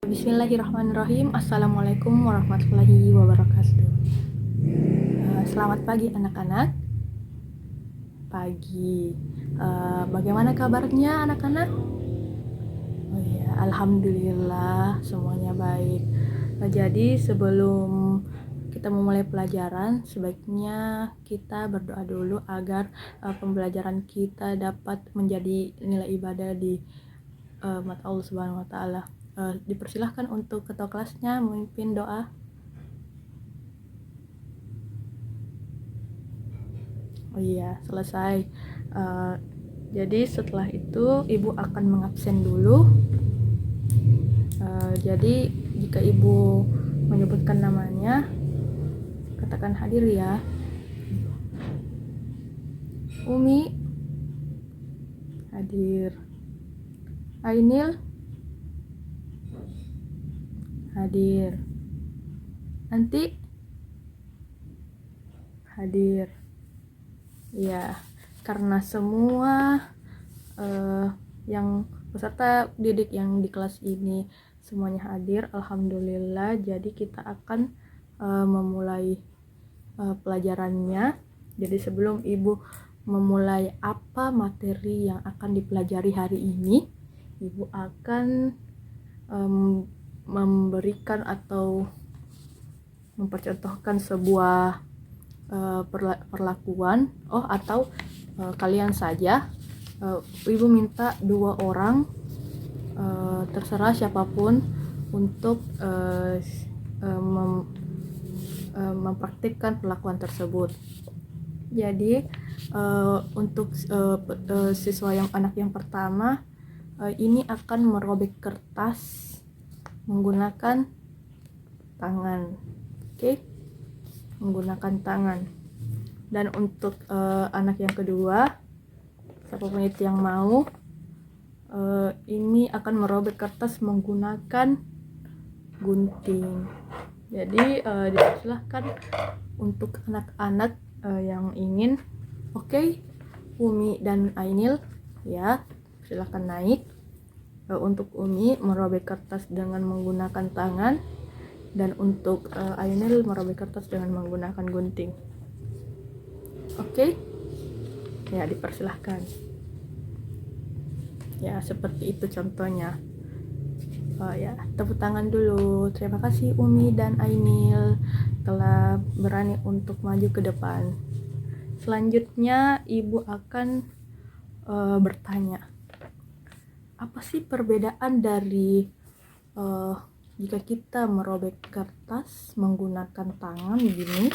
Bismillahirrahmanirrahim. Assalamualaikum warahmatullahi wabarakatuh. Selamat pagi anak-anak. Pagi. Bagaimana kabarnya anak-anak? Oh ya, alhamdulillah semuanya baik. Jadi sebelum kita memulai pelajaran, sebaiknya kita berdoa dulu agar pembelajaran kita dapat menjadi nilai ibadah di mata Allah Subhanahu wa taala. Dipersilahkan untuk ketua kelasnya memimpin doa. Oh iya, selesai. Jadi setelah itu ibu akan mengabsen dulu. Jadi jika ibu menyebutkan namanya, katakan hadir ya. Umi hadir. Ainil hadir. Nanti hadir. Ya, karena semua yang peserta didik yang di kelas ini semuanya hadir, alhamdulillah. Jadi kita akan memulai pelajarannya. Jadi sebelum ibu memulai apa materi yang akan dipelajari hari ini, ibu akan memberikan atau mempercontohkan sebuah perlakuan atau kalian saja. Ibu minta 2 orang, terserah siapapun, untuk mempraktikkan perlakuan tersebut. Jadi untuk siswa anak yang pertama ini akan merobek kertas menggunakan tangan. Oke? Menggunakan tangan. Dan untuk anak yang kedua, siapapun itu yang mau, ini akan merobek kertas menggunakan gunting. Jadi dipersilahkan untuk anak-anak yang ingin. Oke, Umi dan Ainil ya, silahkan naik. Untuk Umi merobek kertas dengan menggunakan tangan, dan untuk Ainil merobek kertas dengan menggunakan gunting. Oke? Ya, dipersilahkan. Ya, seperti itu contohnya. Ya, tepuk tangan dulu. Terima kasih Umi dan Ainil telah berani untuk maju ke depan. Selanjutnya ibu akan bertanya, apa sih perbedaan dari jika kita merobek kertas menggunakan tangan begini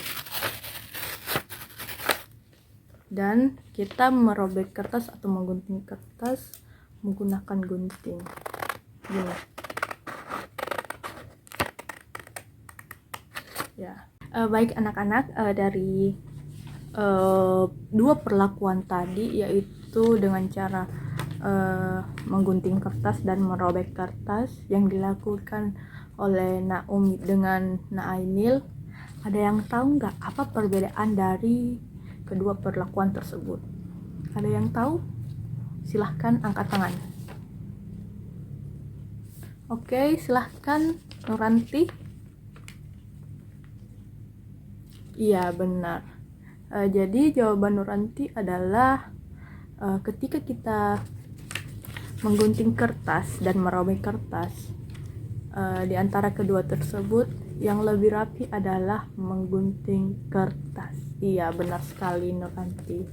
dan kita merobek kertas atau menggunting kertas menggunakan gunting gini ya. Baik anak-anak, dari 2 perlakuan tadi, yaitu dengan cara menggunting kertas dan merobek kertas yang dilakukan oleh Naomi dengan Ainil, ada yang tahu nggak apa perbedaan dari kedua perlakuan tersebut? Ada yang tahu? Silahkan angkat tangan. Oke, silahkan Nuranti. Iya, benar. Jadi jawaban Nuranti adalah ketika kita menggunting kertas dan merobek kertas, di antara kedua tersebut yang lebih rapi adalah menggunting kertas. Iya, benar sekali Nuranti.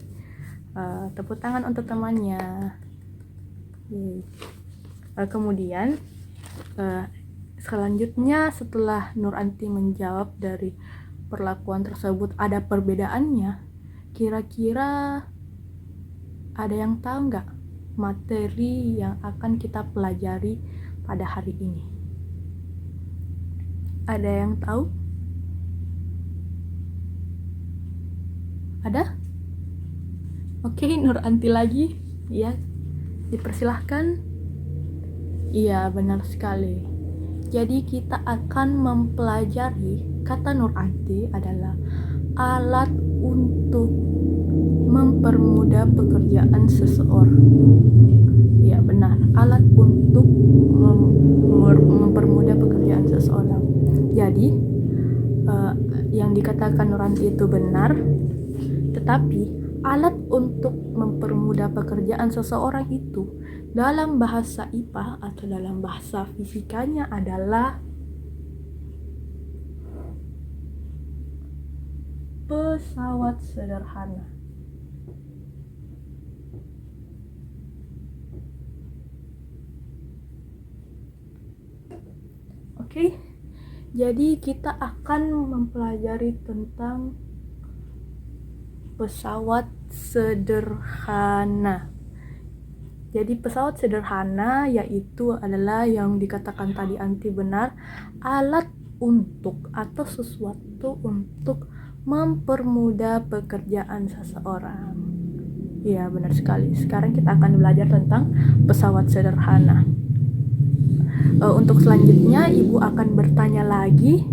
Tepuk tangan untuk temannya. Kemudian selanjutnya setelah Nuranti menjawab dari perlakuan tersebut ada perbedaannya, kira-kira ada yang tahu nggak materi yang akan kita pelajari pada hari ini? Ada yang tahu? Ada? Oke, Nuranti lagi ya, dipersilahkan. Iya, benar sekali. Jadi kita akan mempelajari, kata Nuranti, adalah alat untuk mempermudah pekerjaan seseorang. Ya benar, alat untuk mempermudah pekerjaan seseorang. Jadi yang dikatakan Nuranti itu benar, tetapi alat untuk mempermudah pekerjaan seseorang itu dalam bahasa IPA atau dalam bahasa fisikanya adalah pesawat sederhana. Oke, jadi kita akan mempelajari tentang pesawat sederhana. Jadi pesawat sederhana yaitu adalah yang dikatakan tadi Anti benar, alat untuk atau sesuatu untuk mempermudah pekerjaan seseorang. Ya, benar sekali. Sekarang kita akan belajar tentang pesawat sederhana. Untuk selanjutnya Ibu akan bertanya lagi,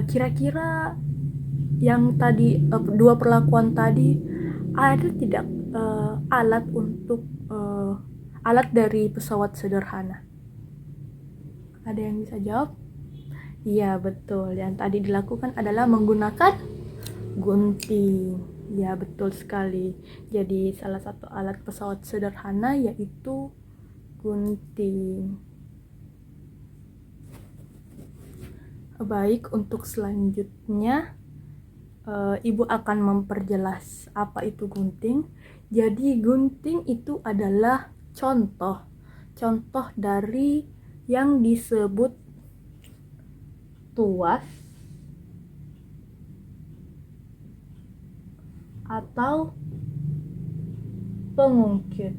kira-kira yang tadi dua perlakuan tadi ada tidak alat untuk alat dari pesawat sederhana? Ada yang bisa jawab? Iya, betul. Yang tadi dilakukan adalah menggunakan gunting. Ya, betul sekali. Jadi salah satu alat pesawat sederhana yaitu gunting. Baik, untuk selanjutnya Ibu akan memperjelas apa itu gunting. Jadi gunting itu adalah contoh dari yang disebut tuas atau pengungkit.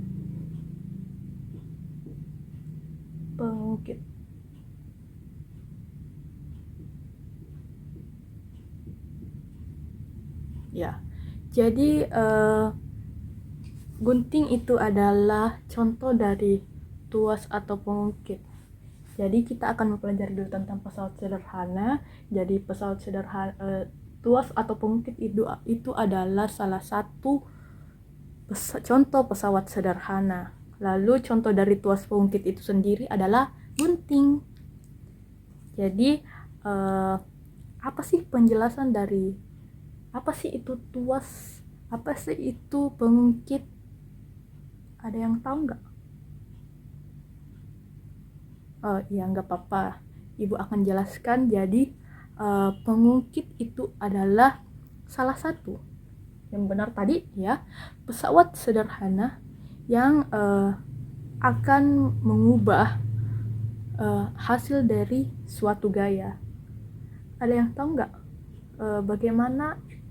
Ya, jadi gunting itu adalah contoh dari tuas atau pengungkit. Jadi kita akan mempelajari dulu tentang pesawat sederhana. Jadi pesawat sederhana, tuas atau pengungkit itu adalah salah satu contoh pesawat sederhana. Lalu contoh dari tuas pengungkit itu sendiri adalah gunting. Jadi apa sih penjelasan dari apa sih itu tuas, apa sih itu pengungkit? Ada yang tahu nggak? Ya nggak apa-apa, Ibu akan jelaskan. Jadi pengungkit itu adalah salah satu yang benar tadi ya, pesawat sederhana yang akan mengubah hasil dari suatu gaya. Ada yang tahu nggak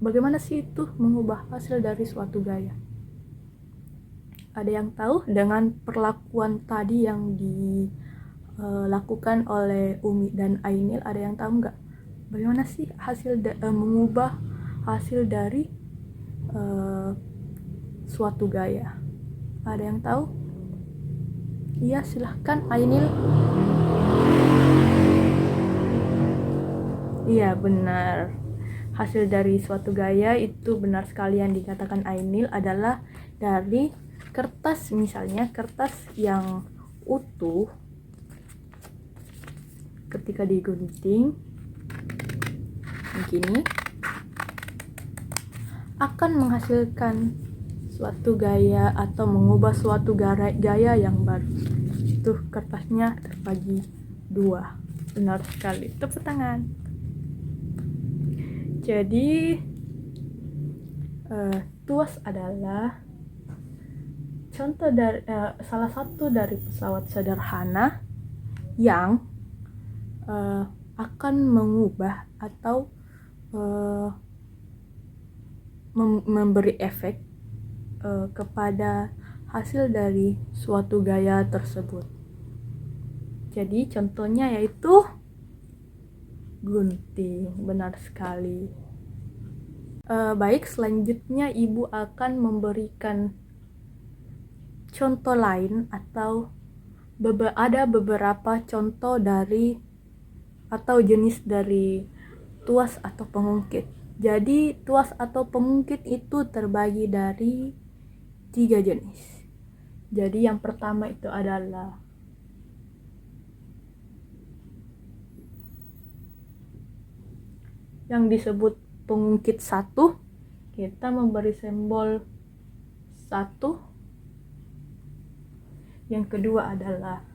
bagaimana sih itu mengubah hasil dari suatu gaya? Ada yang tahu dengan perlakuan tadi yang dilakukan oleh Umi dan Ainil? Ada yang tahu nggak bagaimana sih hasil mengubah hasil dari suatu gaya? Ada yang tahu? Iya, silahkan Ainil. Iya, benar. Hasil dari suatu gaya itu benar sekali yang dikatakan Ainil adalah dari kertas, misalnya kertas yang utuh ketika digunting begini akan menghasilkan suatu gaya atau mengubah suatu gaya yang baru. Itu kertasnya terbagi dua. Benar sekali, tepuk tangan. Jadi tuas adalah contoh dari salah satu dari pesawat sederhana yang akan mengubah atau memberi efek kepada hasil dari suatu gaya tersebut. Jadi contohnya yaitu gunting. Benar sekali. Baik, selanjutnya Ibu akan memberikan contoh lain atau ada beberapa contoh dari atau jenis dari tuas atau pengungkit. Jadi tuas atau pengungkit itu terbagi dari 3 jenis. Jadi yang pertama itu adalah yang disebut pengungkit 1, kita memberi simbol 1. Yang kedua adalah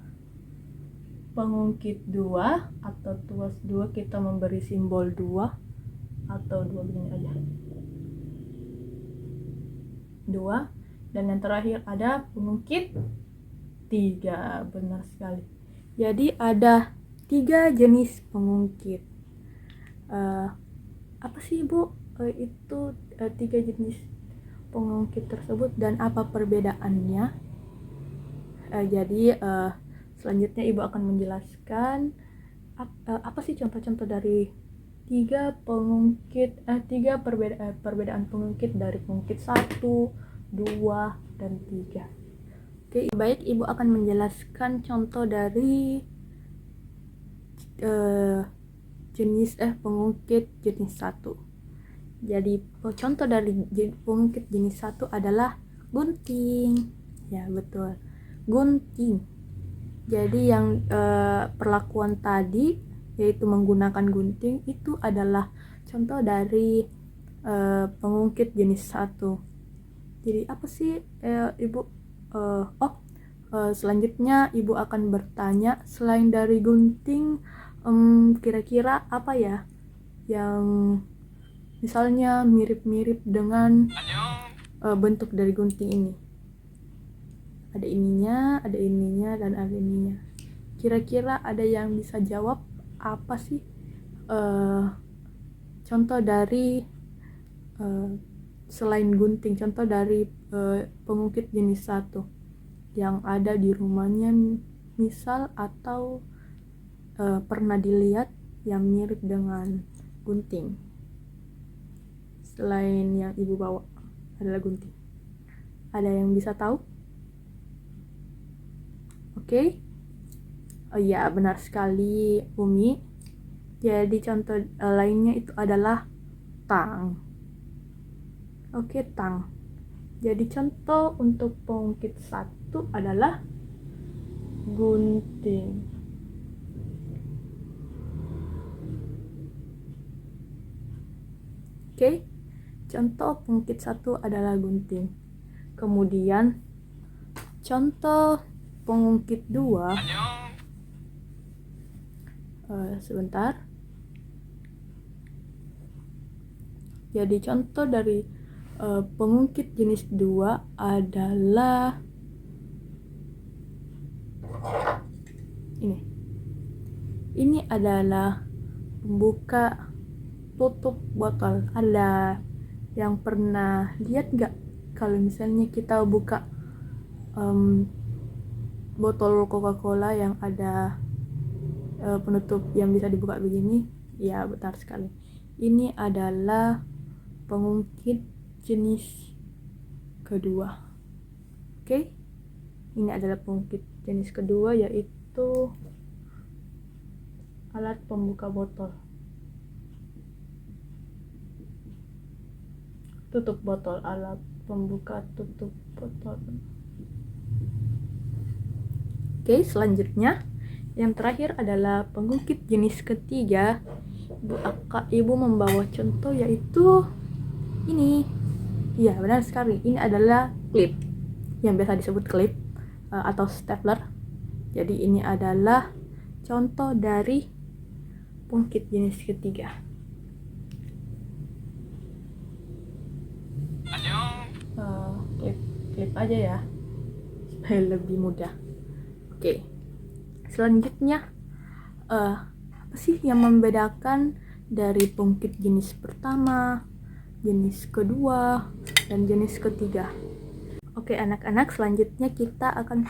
pengungkit 2 atau tuas 2, kita memberi simbol 2 atau 2 begini aja, 2. Dan yang terakhir ada pengungkit 3. Benar sekali. Jadi ada 3 jenis pengungkit. Apa sih Bu itu 3 jenis pengungkit tersebut dan apa perbedaannya? Jadi selanjutnya Ibu akan menjelaskan apa sih contoh-contoh dari 3 pengungkit, 3 perbedaan pengungkit dari pengungkit 1, 2, dan 3. Oke, baik, Ibu akan menjelaskan contoh dari jenis pengungkit jenis 1. Jadi contoh dari pengungkit jenis 1 adalah gunting. Ya, betul. Gunting. Jadi yang perlakuan tadi yaitu menggunakan gunting itu adalah contoh dari pengungkit jenis 1. Jadi apa sih Ibu? Selanjutnya Ibu akan bertanya, selain dari gunting kira-kira apa ya yang misalnya mirip-mirip dengan bentuk dari gunting ini? Ada ininya, dan ada ininya. Kira-kira ada yang bisa jawab apa sih contoh dari selain gunting, contoh dari pengungkit jenis 1 yang ada di rumahnya misal atau pernah dilihat yang mirip dengan gunting selain yang Ibu bawa adalah gunting. Ada yang bisa tahu? Oke. Oh iya, benar sekali Umi. Jadi contoh lainnya itu adalah tang. Oke, tang. Jadi contoh untuk pengungkit 1 adalah gunting. Oke. Contoh pengungkit 1 adalah gunting. Kemudian contoh pengungkit 2 sebentar. Jadi contoh dari pengungkit jenis 2 adalah ini. Ini adalah pembuka tutup botol. Ada yang pernah lihat nggak kalau misalnya kita buka botol Coca-Cola yang ada penutup yang bisa dibuka begini? Ya, benar sekali. Ini adalah pengungkit jenis kedua. Oke, ini adalah pengungkit jenis kedua, yaitu alat pembuka botol, tutup botol, alat pembuka tutup botol. Oke, selanjutnya yang terakhir adalah pengungkit jenis ketiga. Ibu membawa contoh yaitu ini. Iya, benar sekali. Ini adalah klip yang biasa disebut klip atau stapler. Jadi ini adalah contoh dari pengungkit jenis ketiga. Klip aja ya supaya lebih mudah. Oke. Selanjutnya apa sih yang membedakan dari pengungkit jenis pertama, jenis kedua, dan jenis ketiga? Oke anak-anak, selanjutnya kita akan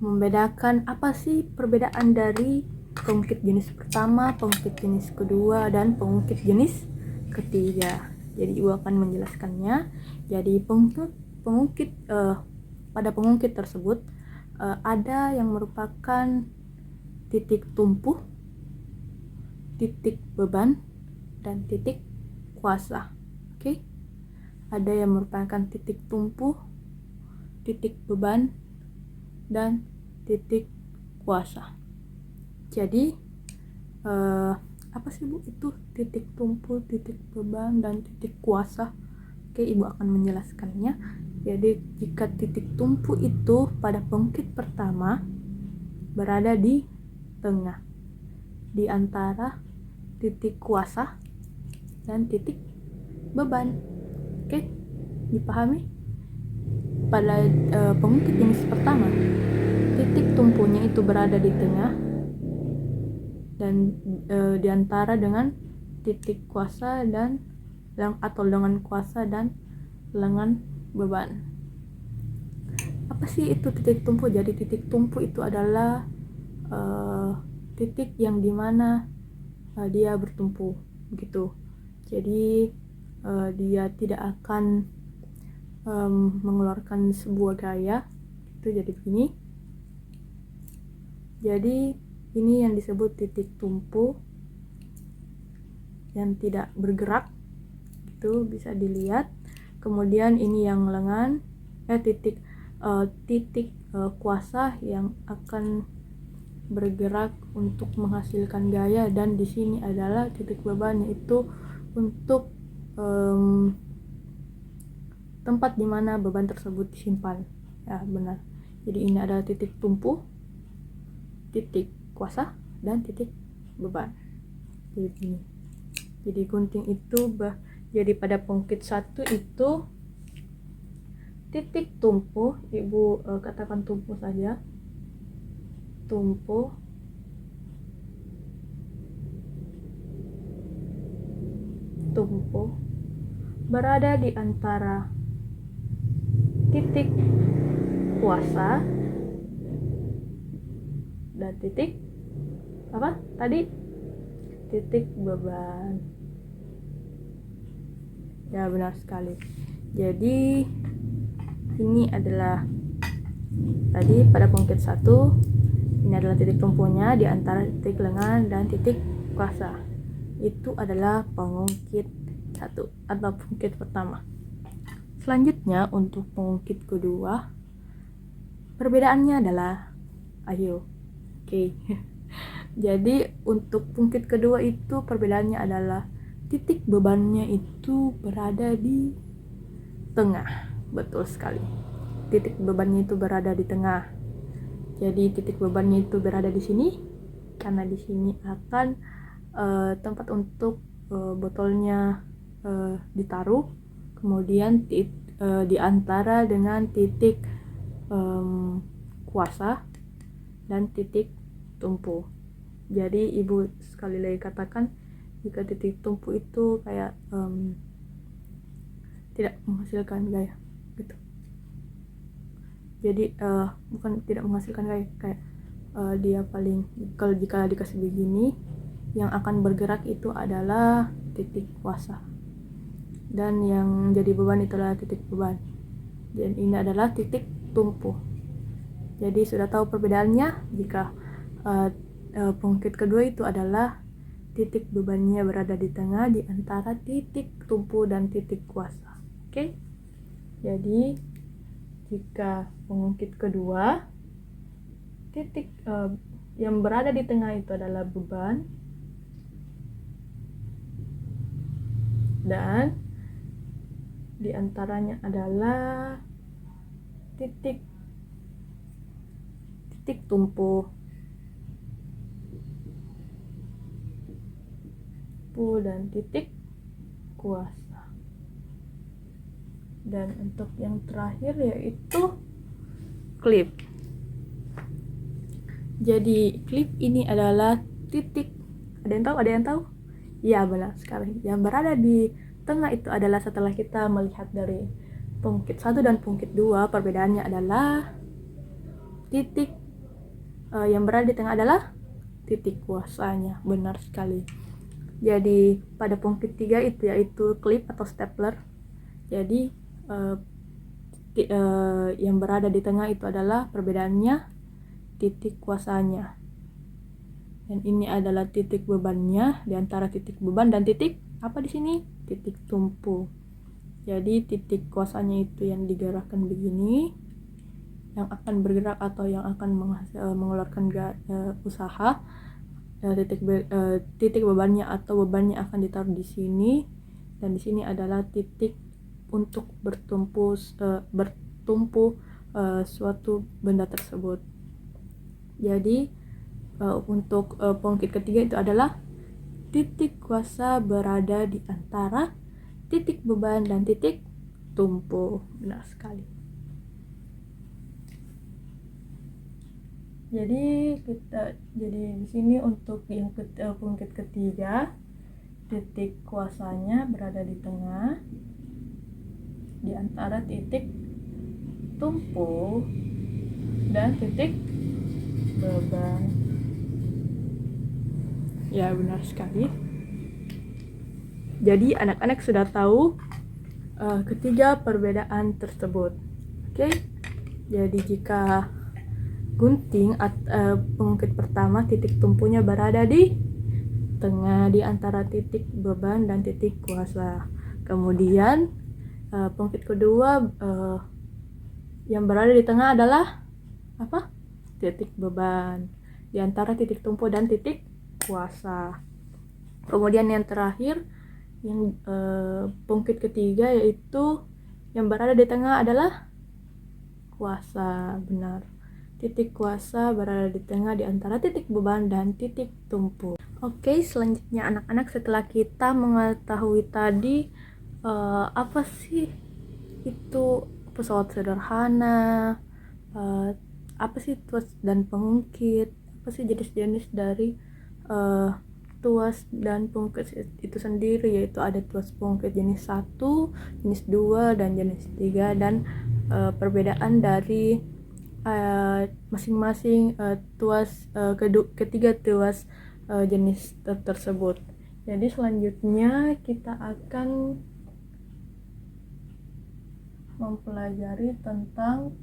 membedakan apa sih perbedaan dari pengungkit jenis pertama, pengungkit jenis kedua, dan pengungkit jenis ketiga. Jadi Ibu akan menjelaskannya. Jadi pengungkit pada pengungkit tersebut ada yang merupakan titik tumpu, titik beban, dan titik kuasa. Oke. Ada yang merupakan titik tumpu, titik beban, dan titik kuasa. Jadi apa sih Bu itu titik tumpu, titik beban, dan titik kuasa? Oke, Ibu akan menjelaskannya. Jadi jika titik tumpu itu pada pengungkit pertama berada di tengah, di antara titik kuasa dan titik beban. Oke, dipahami? Pada pengungkit jenis pertama, titik tumpunya itu berada di tengah dan diantara dengan titik kuasa dan atau lengan kuasa dan lengan beban. Apa sih itu titik tumpu? Jadi titik tumpu itu adalah titik yang dimana dia bertumpu gitu. Jadi dia tidak akan mengeluarkan sebuah gaya itu jadi begini. Jadi ini yang disebut titik tumpu yang tidak bergerak, itu bisa dilihat. Kemudian ini yang lengan titik kuasa yang akan bergerak untuk menghasilkan gaya, dan di sini adalah titik beban, yaitu untuk tempat di mana beban tersebut disimpan. Ya, benar. Jadi ini adalah titik tumpu, titik kuasa, dan titik beban. Jadi ini. Jadi gunting itu jadi pada pengungkit 1 itu titik tumpu, Ibu katakan tumpu saja. Tumpu berada di antara titik kuasa dan titik apa tadi? Titik beban. Ya, benar sekali. Jadi ini adalah tadi pada pengungkit 1, ini adalah titik tumpunya di antara titik lengan dan titik kuasa. Itu adalah pengungkit 1 atau pengungkit pertama. Selanjutnya untuk pengungkit kedua, perbedaannya adalah Oke. Jadi untuk pengungkit kedua itu perbedaannya adalah titik bebannya itu berada di tengah. Betul sekali. Titik bebannya itu berada di tengah. Jadi titik bebannya itu berada di sini karena di sini akan tempat untuk botolnya ditaruh. Kemudian di antara dengan titik kuasa dan titik tumpu. Jadi Ibu sekali lagi katakan, jika titik tumpu itu kayak tidak menghasilkan gaya gitu. Jadi bukan tidak menghasilkan gaya, kayak dia paling, kalau jika dikasih begini, yang akan bergerak itu adalah titik kuasa, dan yang jadi beban itu adalah titik beban, dan ini adalah titik tumpu. Jadi sudah tahu perbedaannya. Jika pengungkit kedua itu adalah titik bebannya berada di tengah di antara titik tumpu dan titik kuasa. Oke? Jadi jika pengungkit kedua, titik yang berada di tengah itu adalah beban, dan di antaranya adalah titik tumpu dan titik kuasa. Dan untuk yang terakhir yaitu klip. Jadi klip ini adalah titik, ada yang tahu? Ya, benar sekali. Yang berada di tengah itu adalah, setelah kita melihat dari pengungkit 1 dan pengungkit 2, perbedaannya adalah titik yang berada di tengah adalah titik kuasanya. Benar sekali. Jadi pada pengungkit 3 itu yaitu klip atau stapler. Jadi yang berada di tengah itu adalah perbedaannya titik kuasanya. Dan ini adalah titik bebannya di antara titik beban dan titik apa di sini? Titik tumpu. Jadi titik kuasanya itu yang digerakkan begini, yang akan bergerak atau yang akan mengeluarkan usaha. titik bebannya atau bebannya akan ditaruh di sini, dan di sini adalah titik untuk bertumpu suatu benda tersebut. Jadi untuk pengungkit ketiga itu adalah titik kuasa berada di antara titik beban dan titik tumpu. Benar sekali. Jadi di sini untuk yang pengungkit ketiga, titik kuasanya berada di tengah di antara titik tumpu dan titik beban. Ya, benar sekali. Jadi anak-anak sudah tahu ketiga perbedaan tersebut. Oke. Jadi jika gunting pengungkit pertama, titik tumpunya berada di tengah di antara titik beban dan titik kuasa. Kemudian pengungkit kedua yang berada di tengah adalah apa? Titik beban di antara titik tumpu dan titik kuasa. Kemudian yang terakhir, yang pengungkit ketiga, yaitu yang berada di tengah adalah kuasa. Benar, titik kuasa berada di tengah di antara titik beban dan titik tumpu. Oke, selanjutnya anak-anak, setelah kita mengetahui tadi apa sih itu pesawat sederhana, apa sih tuas dan pengungkit, apa sih jenis-jenis dari tuas dan pengungkit itu sendiri, yaitu ada tuas pengungkit jenis 1, jenis 2, dan jenis 3, dan perbedaan dari masing-masing tuas ketiga tuas jenis tersebut. Jadi selanjutnya kita akan mempelajari tentang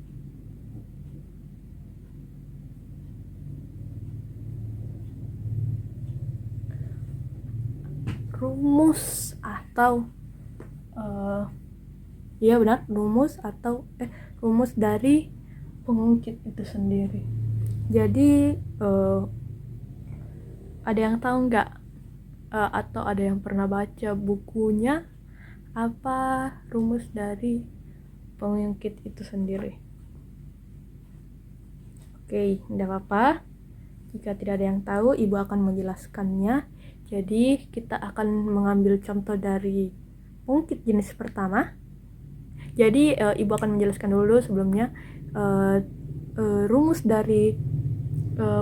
rumus atau rumus dari pengungkit itu sendiri. Jadi ada yang tahu nggak atau ada yang pernah baca bukunya apa rumus dari pengungkit itu sendiri? Oke, tidak apa-apa. Jika tidak ada yang tahu, Ibu akan menjelaskannya. Jadi kita akan mengambil contoh dari pengungkit jenis pertama. Jadi Ibu akan menjelaskan dulu sebelumnya rumus dari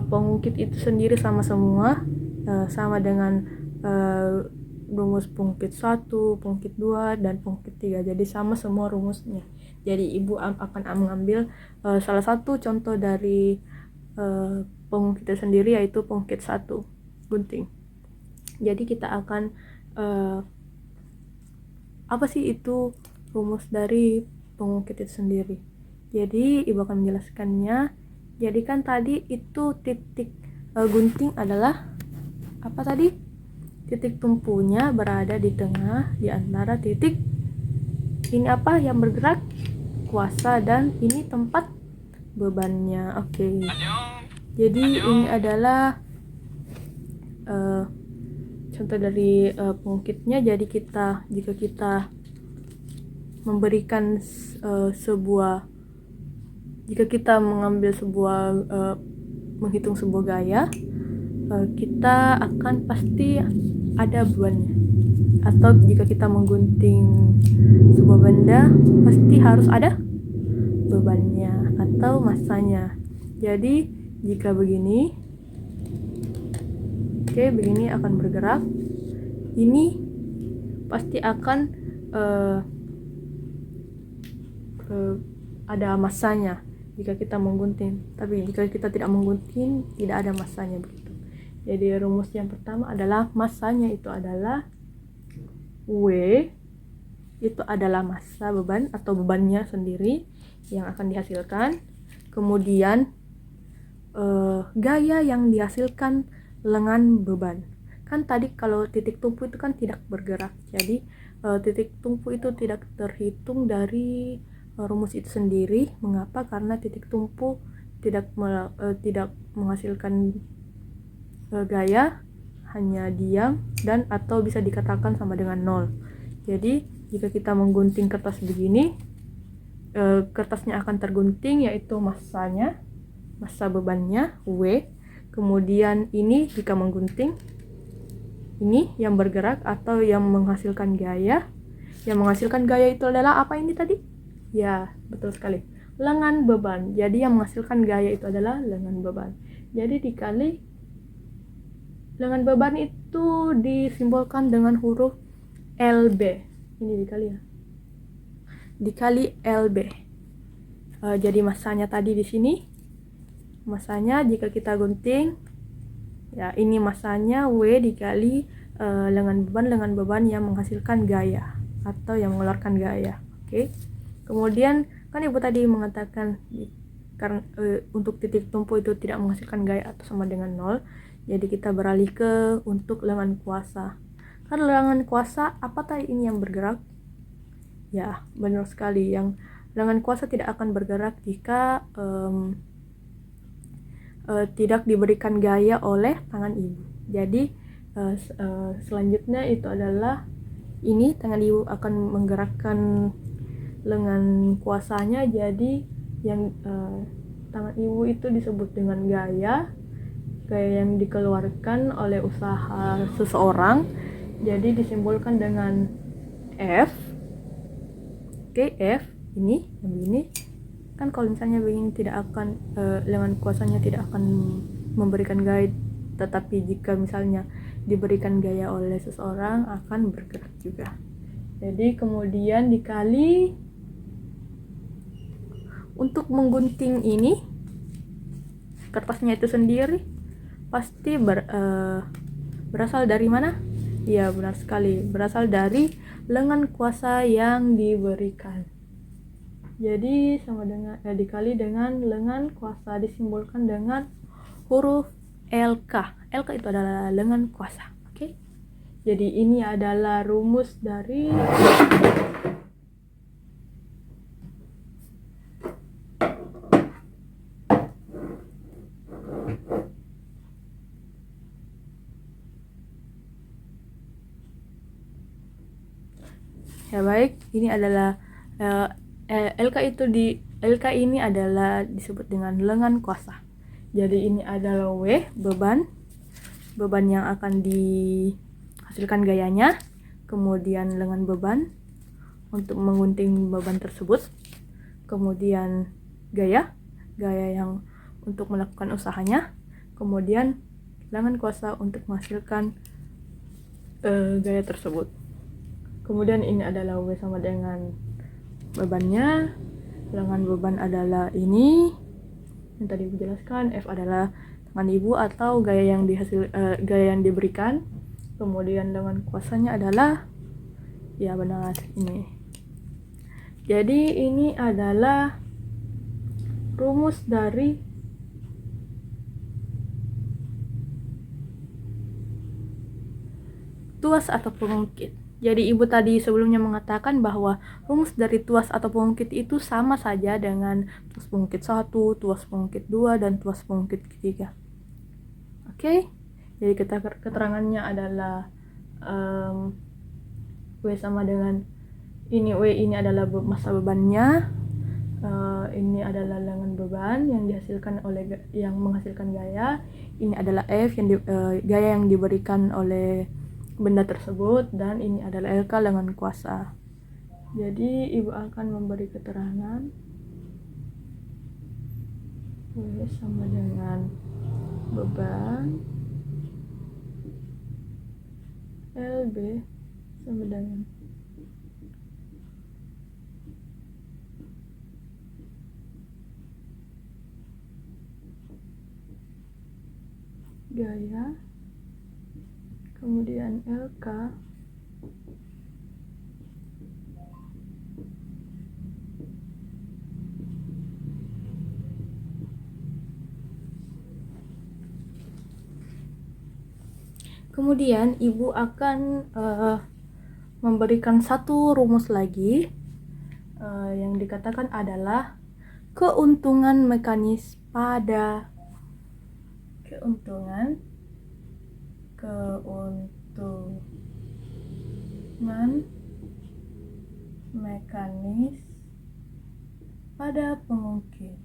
pengungkit itu sendiri sama semua, sama dengan rumus pengungkit 1, pengungkit 2, dan pengungkit 3. Jadi sama semua rumusnya. Jadi Ibu akan mengambil salah satu contoh dari pengungkit itu sendiri, yaitu pengungkit 1, gunting. Jadi kita akan apa sih itu rumus dari pengungkit itu sendiri. Jadi Ibu akan menjelaskannya. Jadi kan tadi itu titik gunting adalah apa tadi? Titik tumpunya berada di tengah di antara titik ini apa yang bergerak, kuasa, dan ini tempat bebannya. Oke. Jadi ini adalah contoh dari pengungkitnya. Jadi jika kita memberikan jika kita menghitung sebuah gaya, kita akan pasti ada bebannya. Atau jika kita menggunting sebuah benda, pasti harus ada bebannya atau massanya. Jadi jika begini, begini akan bergerak, ini pasti akan ada massanya jika kita menggunting. Tapi jika kita tidak menggunting, tidak ada massanya, begitu. Jadi rumus yang pertama adalah massanya itu adalah W, itu adalah massa beban atau bebannya sendiri yang akan dihasilkan. Kemudian gaya yang dihasilkan lengan beban. Kan tadi kalau titik tumpu itu kan tidak bergerak, jadi titik tumpu itu tidak terhitung dari rumus itu sendiri. Mengapa? Karena titik tumpu tidak menghasilkan gaya hanya diam dan atau bisa dikatakan sama dengan 0. Jadi jika kita menggunting kertas begini, kertasnya akan tergunting, yaitu massanya, massa bebannya W. Kemudian ini jika menggunting, ini yang bergerak atau yang menghasilkan gaya. Yang menghasilkan gaya itu adalah apa ini tadi? Ya, betul sekali, lengan beban. Jadi yang menghasilkan gaya itu adalah lengan beban. Jadi dikali lengan beban itu disimbolkan dengan huruf LB. Ini dikali ya. Dikali LB. Jadi massanya tadi di sini. Massanya jika kita gunting, ya ini massanya W dikali lengan beban yang menghasilkan gaya atau yang mengeluarkan gaya. Oke. Kemudian kan ibu tadi mengatakan karena untuk titik tumpu itu tidak menghasilkan gaya atau sama dengan 0. Jadi kita beralih ke untuk lengan kuasa. Kan lengan kuasa apa tadi ini yang bergerak? Ya, benar sekali. Yang lengan kuasa tidak akan bergerak jika tidak diberikan gaya oleh tangan ibu. Jadi selanjutnya itu adalah ini tangan ibu akan menggerakkan lengan kuasanya. Jadi yang tangan ibu itu disebut dengan gaya yang dikeluarkan oleh usaha seseorang. Jadi disimbolkan dengan F. Oke, F ini yang begini. Kan kalau misalnya begini tidak akan lengan kuasanya tidak akan memberikan gaya, tetapi jika misalnya diberikan gaya oleh seseorang akan bergerak juga. Jadi kemudian dikali untuk menggunting ini kertasnya itu sendiri pasti berasal dari mana? Ya, benar sekali, berasal dari lengan kuasa yang diberikan. Jadi sama dengan dikali dengan lengan kuasa, disimbolkan dengan huruf LK. LK itu adalah lengan kuasa. Oke. Jadi ini adalah rumus dari ya baik, ini adalah LK ini adalah disebut dengan lengan kuasa. Jadi ini adalah W, beban yang akan dihasilkan gayanya, kemudian lengan beban untuk menggunting beban tersebut, kemudian gaya yang untuk melakukan usahanya, kemudian lengan kuasa untuk menghasilkan gaya tersebut. Kemudian ini adalah W sama dengan bebannya, lengan beban adalah ini yang tadi ibu jelaskan, F adalah tangan ibu atau gaya yang diberikan, kemudian lengan kuasanya adalah ya benar ini. Jadi ini adalah rumus dari tuas atau pengungkit. Jadi ibu tadi sebelumnya mengatakan bahwa rumus dari tuas atau pengungkit itu sama saja dengan tuas pengungkit 1, tuas pengungkit 2, dan tuas pengungkit 3. Oke. Jadi keterangannya adalah W sama dengan ini, W ini adalah massa bebannya, ini adalah lengan beban yang dihasilkan oleh yang menghasilkan gaya, ini adalah F yang gaya yang diberikan oleh benda tersebut, dan ini adalah LK lengan kuasa. Jadi ibu akan memberi keterangan W sama dengan beban, LB sama dengan gaya, kemudian LK kemudian ibu akan memberikan satu rumus lagi yang dikatakan adalah keuntungan mekanis pada keuntungan keuntungan mekanis pada pengungkit.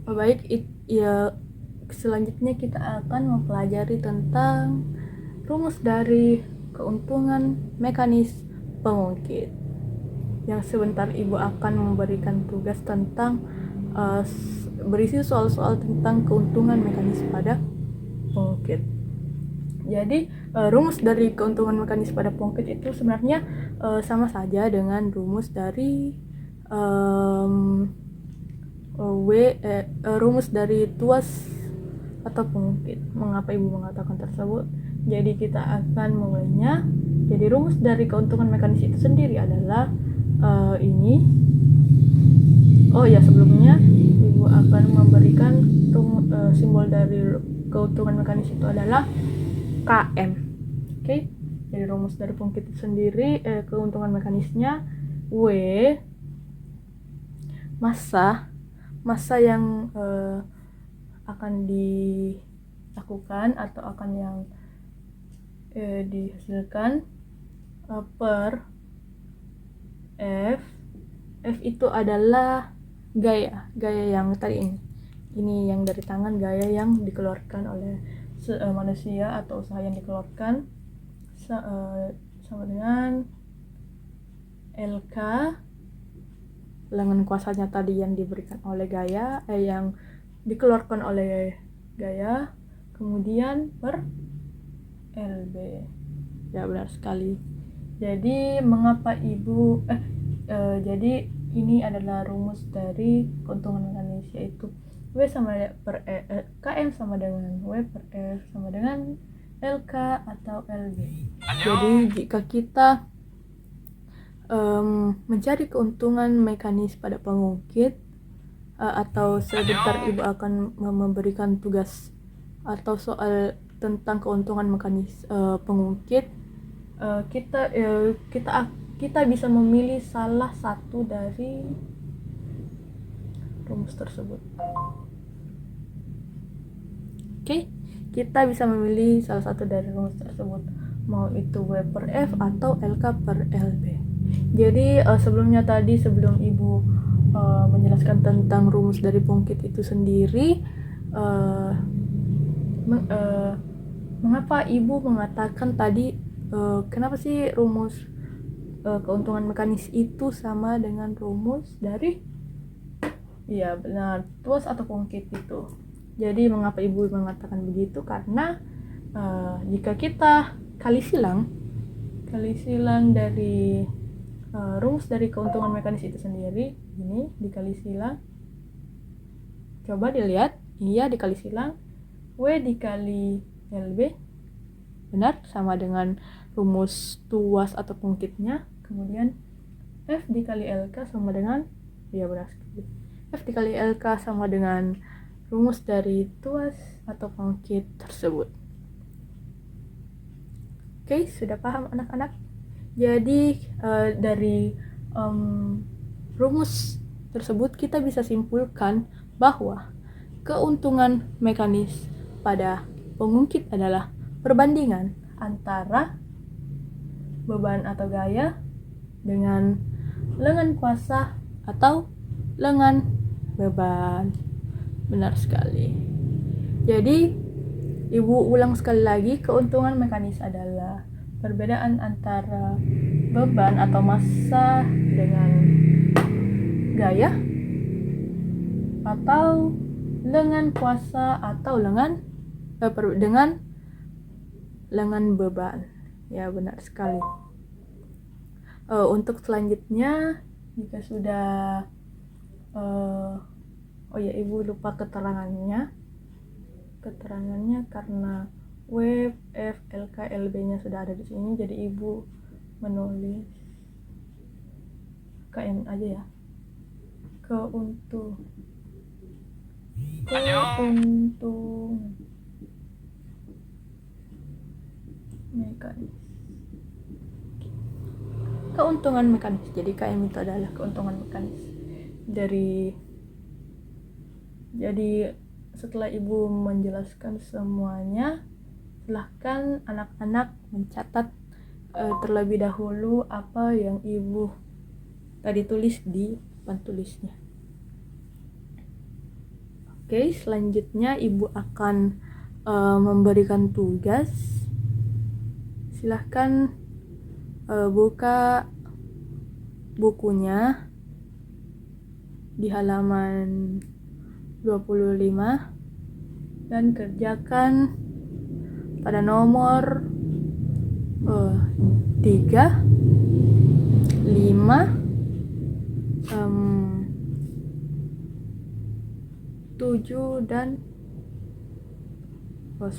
Baik, ya selanjutnya kita akan mempelajari tentang rumus dari keuntungan mekanis pengungkit. Yang sebentar Ibu akan memberikan tugas tentang berisi soal-soal tentang keuntungan mekanis pada pengungkit. Jadi rumus dari keuntungan mekanis pada pengungkit itu sebenarnya sama saja dengan rumus dari rumus dari tuas atau pengungkit. Mengapa Ibu mengatakan tersebut? Jadi kita akan memulainya. Jadi rumus dari keuntungan mekanis itu sendiri adalah ini. Oh ya, sebelumnya Ibu akan memberikan simbol dari keuntungan mekanis itu adalah KM. Oke. Jadi rumus dari pengungkit itu sendiri, keuntungan mekanisnya W massa yang akan dilakukan atau akan yang dihasilkan per F itu adalah gaya yang tadi ini yang dari tangan, gaya yang dikeluarkan oleh manusia atau usaha yang dikeluarkan sama dengan LK lengan kuasanya tadi yang diberikan oleh gaya yang dikeluarkan oleh gaya, kemudian per LB. Ya, benar sekali. Jadi mengapa Ibu jadi ini adalah rumus dari keuntungan mekanis, yaitu W sama per KM sama dengan W per F sama dengan LK atau LB. Jadi jika kita mencari keuntungan mekanis pada pengungkit atau sebentar Ibu akan memberikan tugas atau soal tentang keuntungan mekanis pengungkit, kita bisa memilih salah satu dari rumus tersebut. Oke, kita bisa memilih salah satu dari rumus tersebut, mau itu W per F atau LK per LB. Jadi sebelum Ibu menjelaskan tentang rumus dari pengungkit itu sendiri, mengapa Ibu mengatakan tadi kenapa sih rumus keuntungan mekanis itu sama dengan rumus dari benar tuas atau pengungkit itu. Jadi mengapa Ibu mengatakan begitu? Karena jika kita kali silang dari rumus dari keuntungan mekanis itu sendiri, ini dikali silang, coba dilihat, dikali silang W dikali LB, benar, sama dengan rumus tuas atau pengungkitnya. Kemudian F dikali LK sama dengan, benar sekali, F dikali LK sama dengan rumus dari tuas atau pengungkit tersebut. Oke, sudah paham anak-anak? Jadi dari rumus tersebut kita bisa simpulkan bahwa keuntungan mekanis pada pengungkit adalah perbandingan antara beban atau gaya dengan lengan kuasa atau lengan beban. Benar sekali. Jadi Ibu ulang sekali lagi, keuntungan mekanis adalah perbedaan antara beban atau massa dengan gaya atau lengan kuasa atau dengan lengan beban. Ya, benar sekali. Untuk selanjutnya, jika sudah Ibu lupa keterangannya karena W, F, LK, LB nya sudah ada di sini, jadi Ibu menulis KM aja ya. Keuntung mekanis. Keuntungan mekanis. Jadi KM itu adalah keuntungan mekanis dari Jadi setelah ibu menjelaskan semuanya, silahkan anak-anak mencatat terlebih dahulu apa yang ibu tadi tulis di papan tulisnya. Oke, selanjutnya ibu akan memberikan tugas. Silahkan buka bukunya di halaman 25 dan kerjakan pada nomor 3, 5, 7 dan 10.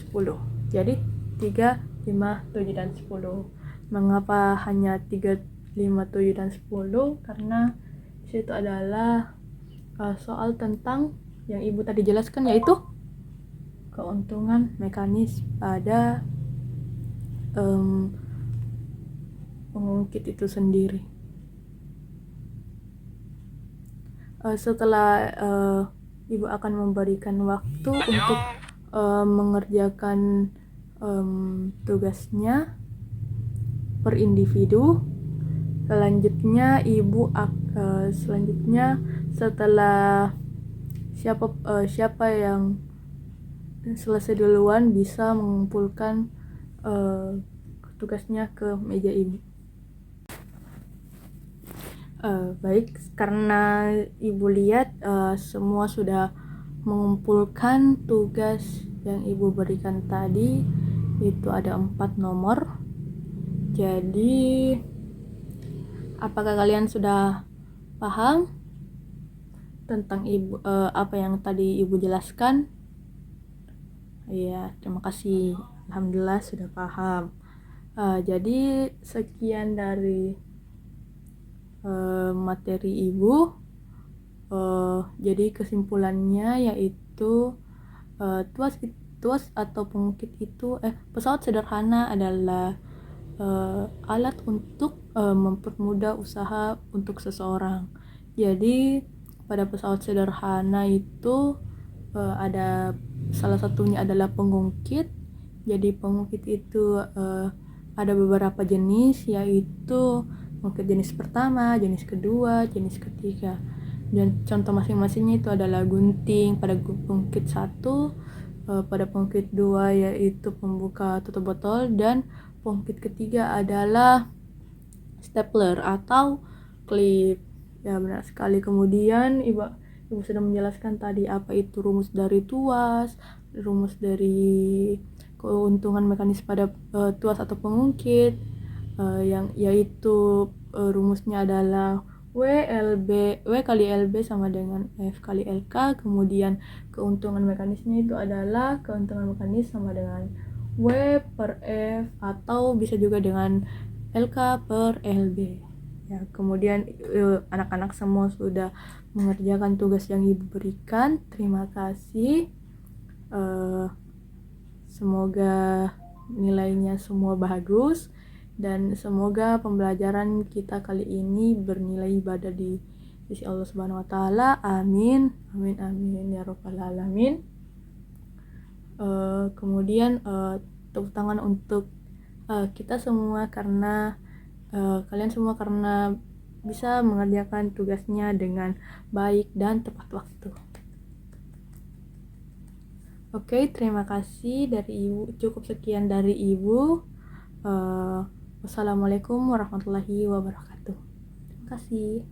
Jadi 3, 5, 7 dan 10. Mengapa hanya 3, 5, 7 dan 10? Karena itu adalah soal tentang yang ibu tadi jelaskan, yaitu keuntungan mekanis pada pengungkit itu sendiri. Setelah ibu akan memberikan waktu untuk mengerjakan tugasnya per individu. Selanjutnya setelah siapa yang selesai duluan bisa mengumpulkan tugasnya ke meja ibu. Baik, karena ibu lihat semua sudah mengumpulkan tugas yang ibu berikan tadi, itu ada 4 nomor. Jadi apakah kalian sudah paham tentang apa yang tadi ibu jelaskan? Iya, terima kasih. Alhamdulillah sudah paham. Jadi sekian dari materi ibu. Jadi kesimpulannya yaitu tuas atau pengungkit itu pesawat sederhana adalah alat untuk mempermudah usaha untuk seseorang. Jadi pada pesawat sederhana itu ada salah satunya adalah pengungkit. Jadi pengungkit itu ada beberapa jenis, yaitu pengungkit jenis pertama, jenis kedua, jenis ketiga. Dan contoh masing-masingnya itu adalah gunting pada pengungkit 1, pada pengungkit 2 yaitu pembuka tutup botol, dan pengungkit ketiga adalah stapler atau klip. Ya, benar sekali. Kemudian ibu sudah menjelaskan tadi apa itu rumus dari tuas, rumus dari keuntungan mekanis pada tuas atau pengungkit, yang yaitu rumusnya adalah W kali LB sama dengan F kali LK. Kemudian keuntungan mekanisnya itu adalah keuntungan mekanis sama dengan W per F atau bisa juga dengan LK per LB. Ya, kemudian anak-anak semua sudah mengerjakan tugas yang ibu berikan. Terima kasih. Semoga nilainya semua bagus dan semoga pembelajaran kita kali ini bernilai ibadah di sisi Allah Subhanahu wa taala. Amin. Amin amin ya rabbal alamin. Kemudian tepuk tangan untuk kita semua karena kalian semua karena bisa mengerjakan tugasnya dengan baik dan tepat waktu. Oke, terima kasih dari ibu. Cukup sekian dari ibu. Wassalamualaikum warahmatullahi wabarakatuh. Terima kasih.